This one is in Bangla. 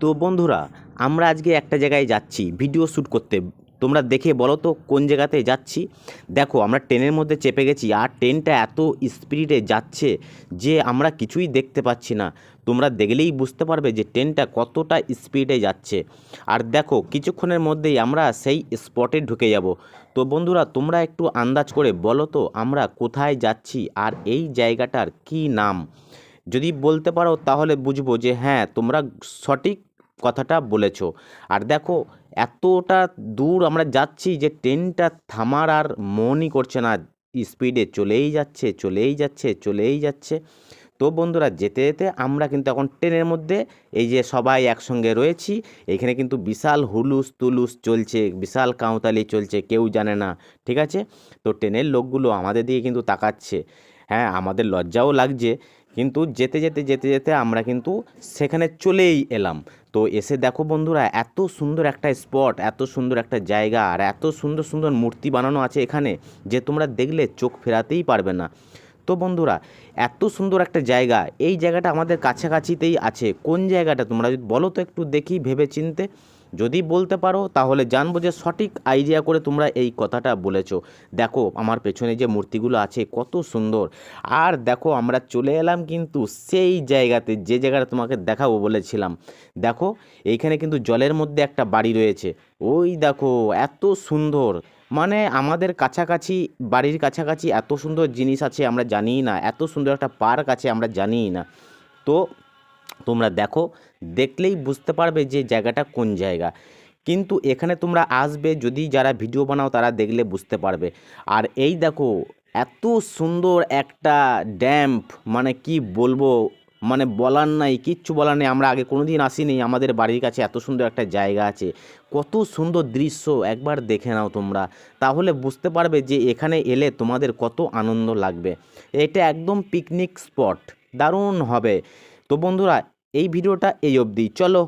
তো বন্ধুরা, আমরা আজকে একটা জায়গায় যাচ্ছি ভিডিও শ্যুট করতে। তোমরা দেখে বলো তো কোন জায়গাতে যাচ্ছি। দেখো, আমরা ট্রেনের মধ্যে চেপে গেছি আর ট্রেনটা এত স্পিডে যাচ্ছে যে আমরা কিছুই দেখতে পাচ্ছি না। তোমরা দেখলেই বুঝতে পারবে যে ট্রেনটা কতটা স্পিডে যাচ্ছে। আর দেখো, কিছুক্ষণের মধ্যেই আমরা সেই স্পটে ঢুকে যাব। তো বন্ধুরা, তোমরা একটু আন্দাজ করে বলো তো আমরা কোথায় যাচ্ছি আর এই জায়গাটার কী নাম। যদি বলতে পারো তাহলে বুঝবো যে হ্যাঁ, তোমরা সঠিক কথাটা বলেছো। আর দেখো, এতটা দূর আমরা যাচ্ছি যে ট্রেনটা থামার আর মনই করছে না, স্পিডে চলেই যাচ্ছে চলেই যাচ্ছে চলেই যাচ্ছে। তো বন্ধুরা, যেতে যেতে আমরা কিন্তু এখন ট্রেনের মধ্যে এই যে সবাই একসঙ্গে রয়েছি। এখানে কিন্তু বিশাল হুলুস তুলুস চলছে, বিশাল কাউতালি চলছে, কেউ জানে না। ঠিক আছে, তো ট্রেনের লোকগুলো আমাদের দিকে কিন্তু তাকাচ্ছে। হ্যাঁ, আমাদের লজ্জাও লাগছে, কিন্তু যেতে যেতে যেতে যেতে আমরা কিন্তু সেখানে চলেই এলাম। তো এসে দেখো বন্ধুরা, এত সুন্দর একটা স্পট, এত সুন্দর একটা জায়গা, আর এত সুন্দর সুন্দর মূর্তি বানানো আছে এখানে যে তোমরা দেখলে চোখ ফেরাতেই পারবে না। তো বন্ধুরা, এত সুন্দর একটা জায়গা, এই জায়গাটা আমাদের কাছাকাছিতেই আছে। কোন জায়গাটা তোমরা যদি বলো তো একটু দেখি ভেবে চিনতে। যদি বলতে পারো তাহলে জানবো যে সঠিক আইডিয়া করে তোমরা এই কথাটা বলেছো। দেখো আমার পেছনে যে মূর্তিগুলো আছে কত সুন্দর। আর দেখো, আমরা চলে এলাম কিন্তু সেই জায়গাতে যে জায়গাটা তোমাকে দেখাবো বলেছিলাম। দেখো, এইখানে কিন্তু জলের মধ্যে একটা বাড়ি রয়েছে। ওই দেখো, এত সুন্দর, মানে আমাদের কাছাকাছি, বাড়ির কাছাকাছি এত সুন্দর জিনিস আছে আমরা জানিই না, এত সুন্দর একটা পার্ক আছে আমরা জানিই না। তো তোমরা দেখো, দেখলেই বুঝতে পারবে যে জায়গাটা কোন জায়গা। কিন্তু এখানে তোমরা আসবে, যদি যারা ভিডিও বানাও তারা দেখলে বুঝতে পারবে। আর এই দেখো, এত সুন্দর একটা ড্যাম্প, মানে কি বলবো, মানে বলার নাই, কিচ্ছু বলার নেই। আমরা আগে কোনো দিন আসিনি, আমাদের বাড়ির কাছে এত সুন্দর একটা জায়গা আছে। কত সুন্দর দৃশ্য, একবার দেখে নাও তোমরা, তাহলে বুঝতে পারবে যে এখানে এলে তোমাদের কত আনন্দ লাগবে। এটা একদম পিকনিক স্পট, দারুণ হবে। তো বন্ধুরা, এই ভিডিওটা এই অবধি, চলো